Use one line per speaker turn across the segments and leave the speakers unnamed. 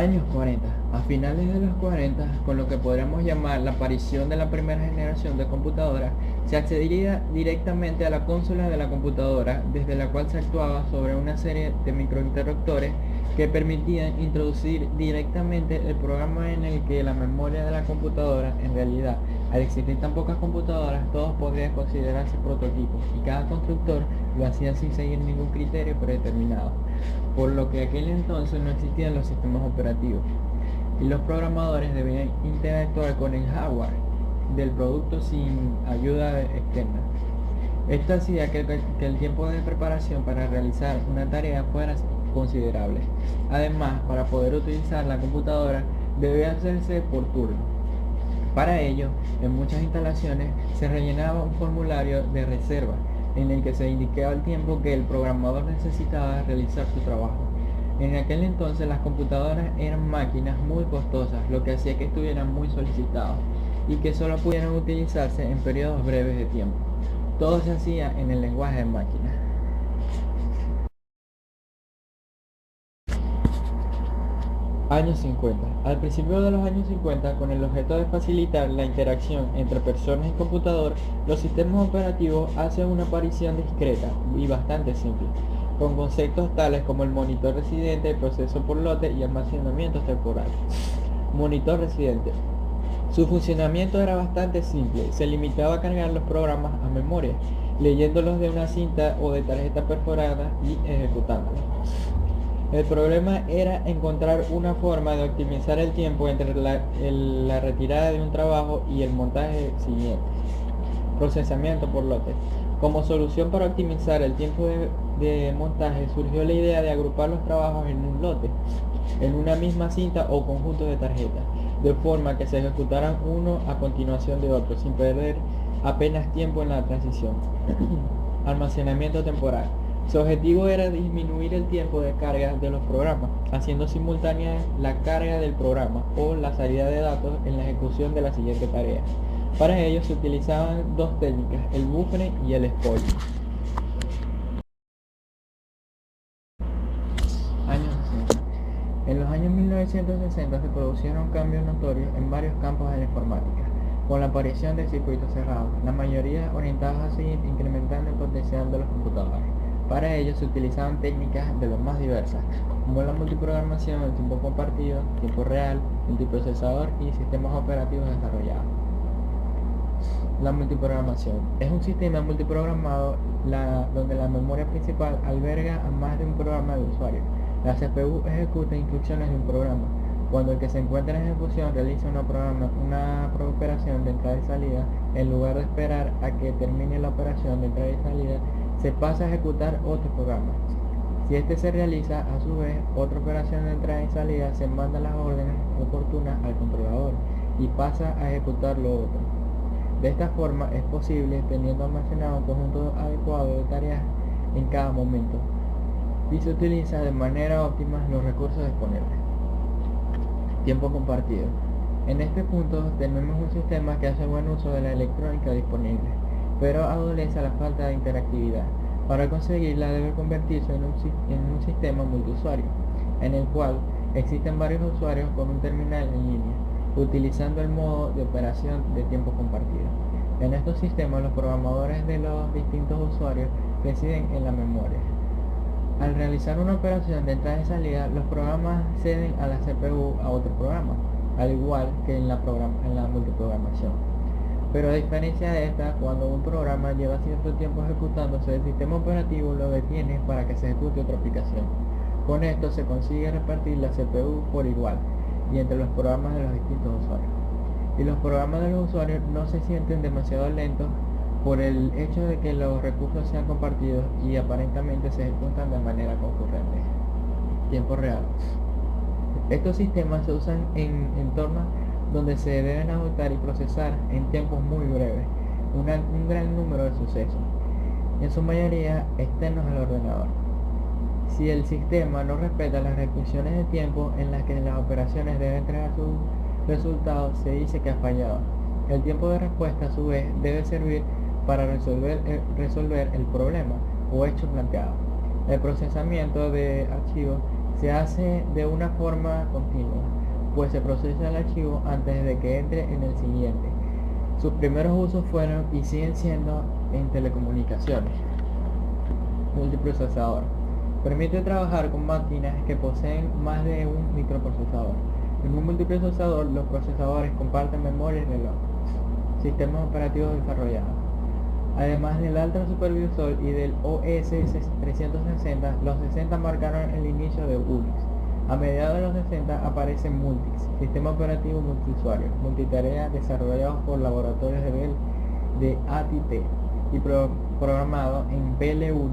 Años 40. A finales de los 40, con lo que podríamos llamar la aparición de la primera generación de computadoras, se accedería directamente a la consola de la computadora, desde la cual se actuaba sobre una serie de microinterruptores que permitían introducir directamente el programa en el que la memoria de la computadora. En realidad, al existir tan pocas computadoras, todos podrían considerarse prototipos y cada constructor lo hacía sin seguir ningún criterio predeterminado, por lo que en aquel entonces no existían los sistemas operativos y los programadores debían interactuar con el hardware del producto sin ayuda externa. Esto hacía que el tiempo de preparación para realizar una tarea fuera considerable. Además, para poder utilizar la computadora debía hacerse por turno. Para ello, en muchas instalaciones se rellenaba un formulario de reserva en el que se indicaba el tiempo que el programador necesitaba realizar su trabajo. En aquel entonces las computadoras eran máquinas muy costosas, lo que hacía que estuvieran muy solicitados y que solo pudieran utilizarse en periodos breves de tiempo. Todo se hacía en el lenguaje de máquina. Años 50. Al principio de los años 50, con el objeto de facilitar la interacción entre personas y computador, los sistemas operativos hacen una aparición discreta y bastante simple, con conceptos tales como el monitor residente, el proceso por lote y almacenamiento temporal. Monitor residente. Su funcionamiento era bastante simple, se limitaba a cargar los programas a memoria, leyéndolos de una cinta o de tarjeta perforada y ejecutándolos. El problema era encontrar una forma de optimizar el tiempo entre la retirada de un trabajo y el montaje siguiente. Procesamiento por lotes. Como solución para optimizar el tiempo de montaje, surgió la idea de agrupar los trabajos en un lote, en una misma cinta o conjunto de tarjetas, de forma que se ejecutaran uno a continuación de otro, sin perder apenas tiempo en la transición. Almacenamiento temporal. Su objetivo era disminuir el tiempo de carga de los programas, haciendo simultánea la carga del programa o la salida de datos en la ejecución de la siguiente tarea. Para ello se utilizaban dos técnicas, el buffer y el spoiler. Años 60. En los años 1960 se produjeron cambios notorios en varios campos de la informática, con la aparición de circuitos cerrados, la mayoría orientados a seguir incrementando el potencial de los computadores. Para ello se utilizaban técnicas de lo más diversas, como la multiprogramación, el tiempo compartido, tiempo real, multiprocesador y sistemas operativos desarrollados. La multiprogramación es un sistema multiprogramado donde la memoria principal alberga a más de un programa de usuario. La CPU ejecuta instrucciones de un programa. Cuando el que se encuentra en ejecución realiza una operación de entrada y salida, en lugar de esperar a que termine la operación de entrada y salida, se pasa a ejecutar otro programa. Si este se realiza, a su vez, otra operación de entrada y salida, se manda las órdenes oportunas al controlador y pasa a ejecutar lo otro. De esta forma es posible, teniendo almacenado un conjunto adecuado de tareas en cada momento, y se utiliza de manera óptima los recursos disponibles. Tiempo compartido. En este punto tenemos un sistema que hace buen uso de la electrónica disponible, pero adolece la falta de interactividad. Para conseguirla debe convertirse en un sistema multiusuario, en el cual existen varios usuarios con un terminal en línea, utilizando el modo de operación de tiempo compartido. En estos sistemas los programadores de los distintos usuarios residen en la memoria. Al realizar una operación de entrada y salida, los programas ceden a la CPU a otro programa, al igual que en la multiprogramación. Pero a diferencia de esta, cuando un programa lleva cierto tiempo ejecutándose, el sistema operativo lo detiene para que se ejecute otra aplicación. Con esto se consigue repartir la CPU por igual y entre los programas de los distintos usuarios. Y los programas de los usuarios no se sienten demasiado lentos por el hecho de que los recursos sean compartidos y aparentemente se ejecutan de manera concurrente. Tiempo real. Estos sistemas se usan en entornos donde se deben adoptar y procesar en tiempos muy breves un gran número de sucesos, en su mayoría externos al ordenador. Si el sistema no respeta las restricciones de tiempo en las que las operaciones deben entregar sus resultados, se dice que ha fallado. El tiempo de respuesta, a su vez, debe servir para resolver el problema o hecho planteado. El procesamiento de archivos Se hace de una forma continua, pues se procesa el archivo antes de que entre en el siguiente. Sus primeros usos fueron y siguen siendo en telecomunicaciones. Multiprocesador. Permite trabajar con máquinas que poseen más de un microprocesador. En un multiprocesador, los procesadores comparten memoria y reloj, sistemas operativos desarrollados. Además del Alta Supervisor y del OS 360, los 60 marcaron el inicio de Unix. A mediados de los 60 aparece Multics, sistema operativo multiusuario, multitarea desarrollados por laboratorios de Bell de AT&T y programado en BL1,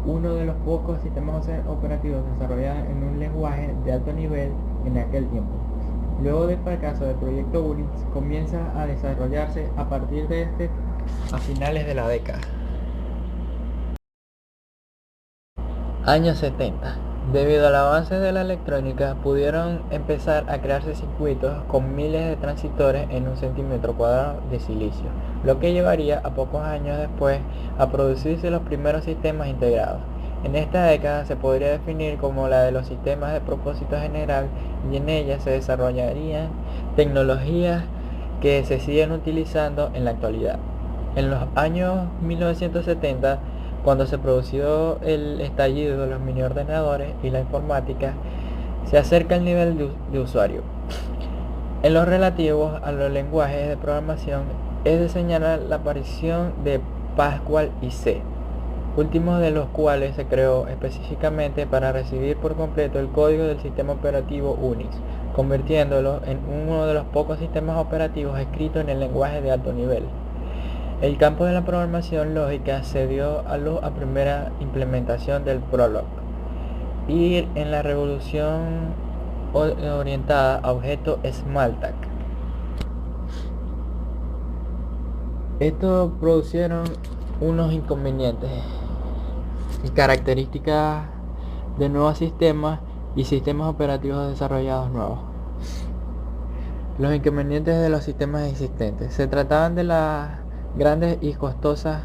uno de los pocos sistemas operativos desarrollados en un lenguaje de alto nivel en aquel tiempo. Luego del fracaso del proyecto Unix, comienza a desarrollarse a partir de a finales de la década. Años 70. Debido al avance de la electrónica, pudieron empezar a crearse circuitos con miles de transistores en un centímetro cuadrado de silicio, lo que llevaría a pocos años después a producirse los primeros sistemas integrados. En esta década se podría definir como la de los sistemas de propósito general, y en ella se desarrollarían tecnologías que se siguen utilizando en la actualidad. En los años 1970, cuando se produjo el estallido de los mini ordenadores y la informática, se acerca el nivel de usuario. En lo relativo a los lenguajes de programación, es de señalar la aparición de Pascal y C, últimos de los cuales se creó específicamente para recibir por completo el código del sistema operativo Unix, convirtiéndolo en uno de los pocos sistemas operativos escritos en el lenguaje de alto nivel. El campo de la programación lógica se dio a luz a primera implementación del Prolog y en la revolución orientada a objetos Smalltalk. Estos produjeron unos inconvenientes y características de nuevos sistemas y sistemas operativos desarrollados nuevos. Los inconvenientes de los sistemas existentes. Se trataban de las grandes y costosas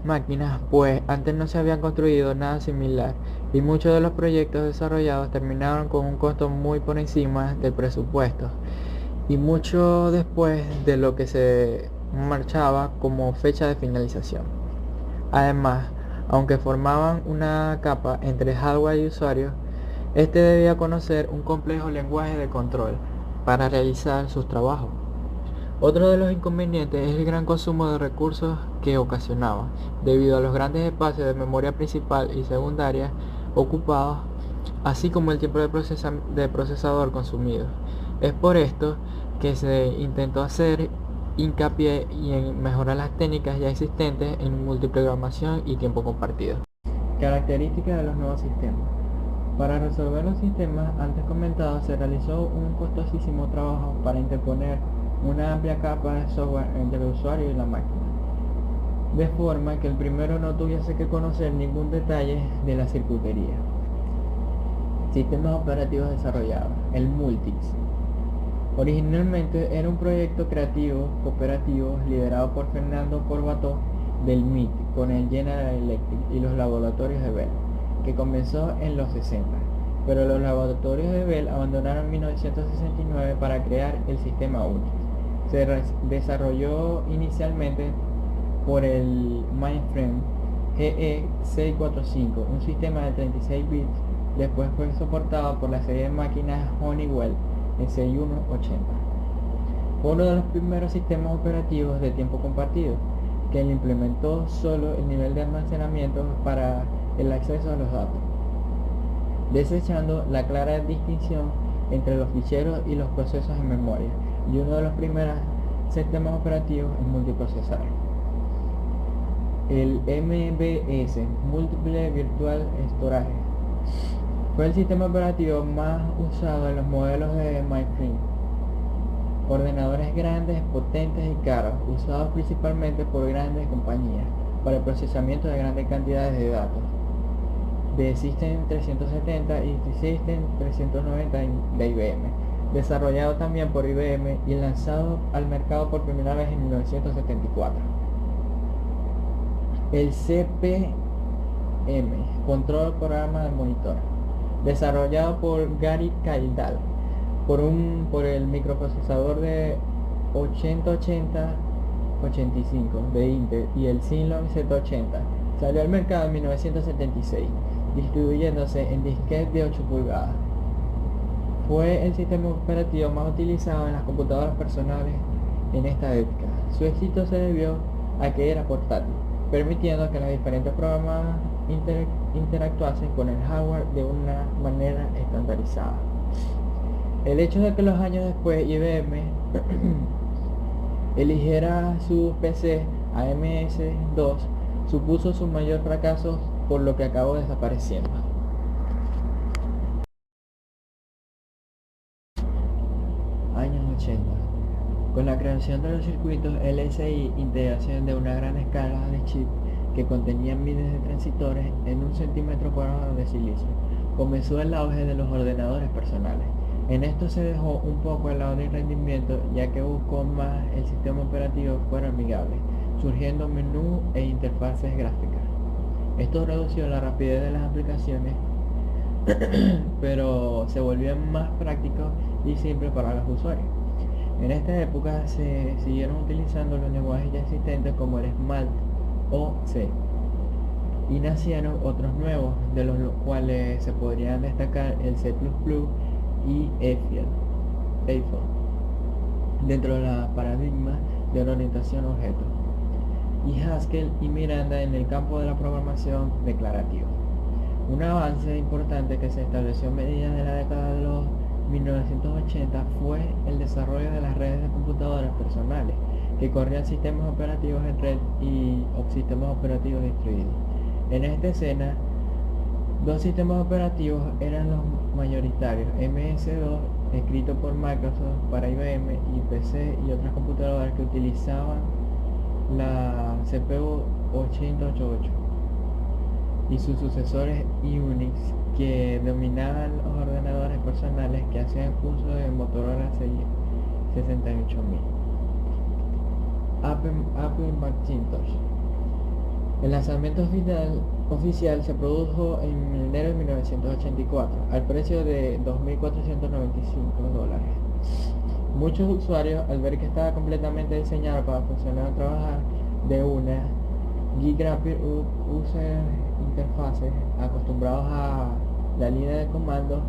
máquinas, pues antes no se habían construido nada similar y muchos de los proyectos desarrollados terminaron con un costo muy por encima del presupuesto y mucho después de lo que se marchaba como fecha de finalización. Además, aunque formaban una capa entre hardware y usuario, este debía conocer un complejo lenguaje de control para realizar sus trabajos. Otro de los inconvenientes es el gran consumo de recursos que ocasionaba, debido a los grandes espacios de memoria principal y secundaria ocupados, así como el tiempo de procesador consumido. Es por esto que se intentó hacer hincapié en mejorar las técnicas ya existentes en multiprogramación y tiempo compartido. Características de los nuevos sistemas. Para resolver los sistemas antes comentados se realizó un costosísimo trabajo para interponer una amplia capa de software entre el usuario y la máquina, de forma que el primero no tuviese que conocer ningún detalle de la circuitería. Sistemas operativos desarrollados. El Multics. Originalmente era un proyecto creativo cooperativo liderado por Fernando Corbato del MIT con el General Electric y los laboratorios de Bell, que comenzó en los 60, pero los laboratorios de Bell abandonaron en 1969 para crear el sistema Unix. Se desarrolló inicialmente por el mainframe GE645, un sistema de 36 bits, después fue soportado por la serie de máquinas Honeywell en 6180. Fue uno de los primeros sistemas operativos de tiempo compartido, que implementó solo el nivel de almacenamiento para el acceso a los datos, desechando la clara distinción entre los ficheros y los procesos en memoria, y uno de los primeros sistemas operativos en multiprocesar. El MVS, Multiple Virtual Storage, fue el sistema operativo más usado en los modelos de mainframe, ordenadores grandes, potentes y caros, usados principalmente por grandes compañías para el procesamiento de grandes cantidades de datos, de System 370 y System 390 de IBM, desarrollado también por IBM y lanzado al mercado por primera vez en 1974. El CPM, Control Programa de Monitor. desarrollado por Gary Kildall por el microprocesador de 8085 de Intel y el Xeon Z80. Salió al mercado en 1976, distribuyéndose en disquetes de 8 pulgadas. Fue el sistema operativo más utilizado en las computadoras personales en esta época. Su éxito se debió a que era portátil, permitiendo que los diferentes programas interactuasen con el hardware de una manera estandarizada. El hecho de que los años después IBM eligiera su PC AMS-2 supuso su mayor fracaso, por lo que acabó desapareciendo. Años 80. Con la creación de los circuitos LSI, integración de una gran escala de chips que contenían miles de transistores en un centímetro cuadrado de silicio, comenzó el auge de los ordenadores personales. En esto se dejó un poco el lado del rendimiento, ya que buscó más el sistema operativo fuera amigable, surgiendo menús e interfaces gráficas. Esto redució la rapidez de las aplicaciones, pero se volvían más prácticos y simples para los usuarios. En esta época se siguieron utilizando los lenguajes ya existentes como el Smalt o C, y nacieron otros nuevos, de los cuales se podrían destacar el C++ y Eiffel, dentro de la paradigma de la orientación a objetos, y Haskell y Miranda en el campo de la programación declarativa. Un avance importante que se estableció a medida de la década de los 1980 fue el desarrollo de las redes de computadoras personales que corrían sistemas operativos en red y sistemas operativos distribuidos. En esta escena, dos sistemas operativos eran los mayoritarios: MS-2, escrito por Microsoft para IBM, y PC y otras computadoras que utilizaban la CPU 8088, y sus sucesores Unix, que dominaban los ordenadores personales que hacían uso de Motorola 68000. Apple Macintosh. El lanzamiento oficial se produjo en enero de 1984 al precio de $2.495. Muchos usuarios, al ver que estaba completamente diseñado para funcionar o trabajar de una Graphic User Interface, acostumbrados a la línea de comando,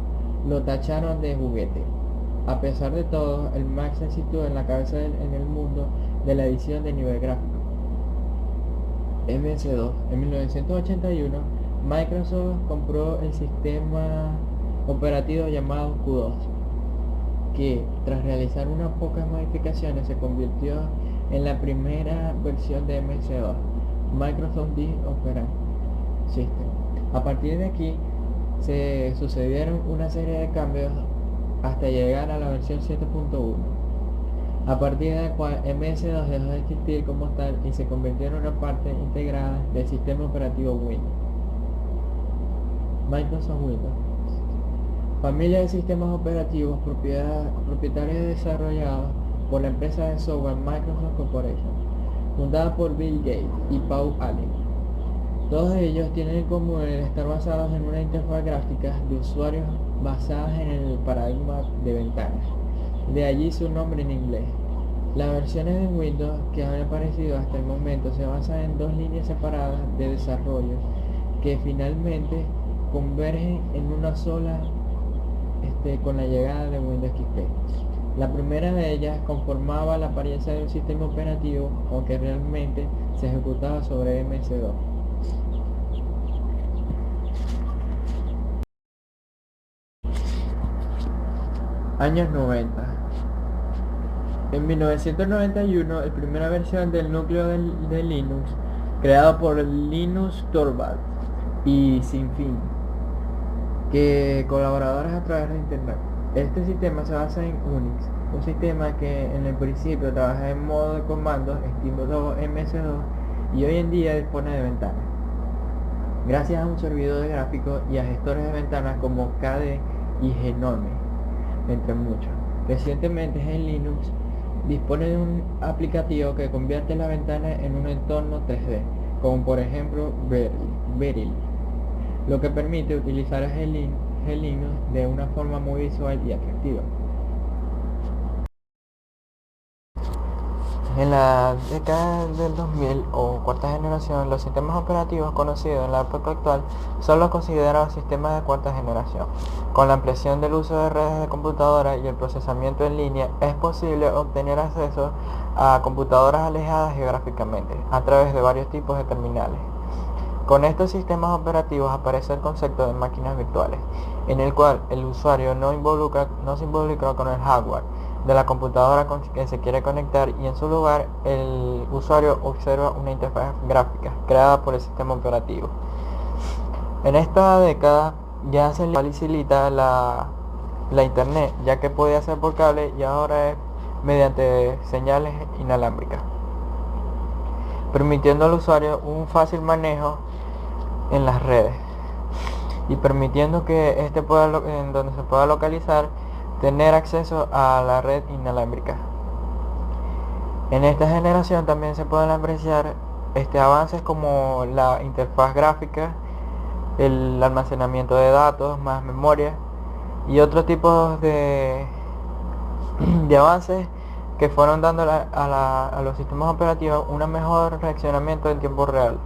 lo tacharon de juguete. A pesar de todo, el Mac se sitúa en la cabeza en el mundo de la edición de nivel gráfico. MS2. En 1981, Microsoft compró el sistema operativo llamado Q2, que tras realizar unas pocas modificaciones se convirtió en la primera versión de MS2, Microsoft Disk Operating System. A partir de aquí se sucedieron una serie de cambios hasta llegar a la versión 7.1, a partir de la cual MS2 dejó de existir como tal y se convirtió en una parte integrada del sistema operativo Windows. Microsoft Windows. Familia de sistemas operativos propietarios desarrollados por la empresa de software Microsoft Corporation, fundada por Bill Gates y Paul Allen. Todos ellos tienen en común el estar basados en una interfaz gráfica de usuarios basadas en el paradigma de ventanas, de allí su nombre en inglés. Las versiones de Windows que han aparecido hasta el momento se basan en dos líneas separadas de desarrollo que finalmente convergen en una sola con la llegada de Windows XP. La primera de ellas conformaba la apariencia de un sistema operativo, aunque realmente se ejecutaba sobre MS2. Años 90. En 1991, la primera versión del núcleo de Linux, creado por Linus Torvalds y Sinfin, que colaboradores a través de Internet. Este sistema se basa en Unix, un sistema que en el principio trabaja en modo de comando estilo MS2 y hoy en día dispone de ventanas. Gracias a un servidor de gráficos y a gestores de ventanas como KDE y Genome, entre muchos. Recientemente en Linux dispone de un aplicativo que convierte la ventana en un entorno 3D, como por ejemplo Beryl, lo que permite utilizar Helin G Linux de una forma muy visual y atractiva. En la década del 2000 o cuarta generación, los sistemas operativos conocidos en la época actual son los considerados sistemas de cuarta generación. Con la ampliación del uso de redes de computadoras y el procesamiento en línea, es posible obtener acceso a computadoras alejadas geográficamente a través de varios tipos de terminales. Con estos sistemas operativos aparece el concepto de máquinas virtuales, en el cual el usuario no se involucra con el hardware de la computadora con que se quiere conectar, y en su lugar el usuario observa una interfaz gráfica creada por el sistema operativo. En esta década ya se facilita la internet, ya que podía ser por cable y ahora es mediante señales inalámbricas, permitiendo al usuario un fácil manejo en las redes y permitiendo que en donde se pueda localizar, tener acceso a la red inalámbrica. En esta generación también se pueden apreciar avances como la interfaz gráfica, el almacenamiento de datos, más memoria y otros tipos de avances que fueron dando a los sistemas operativos un mejor reaccionamiento en tiempo real.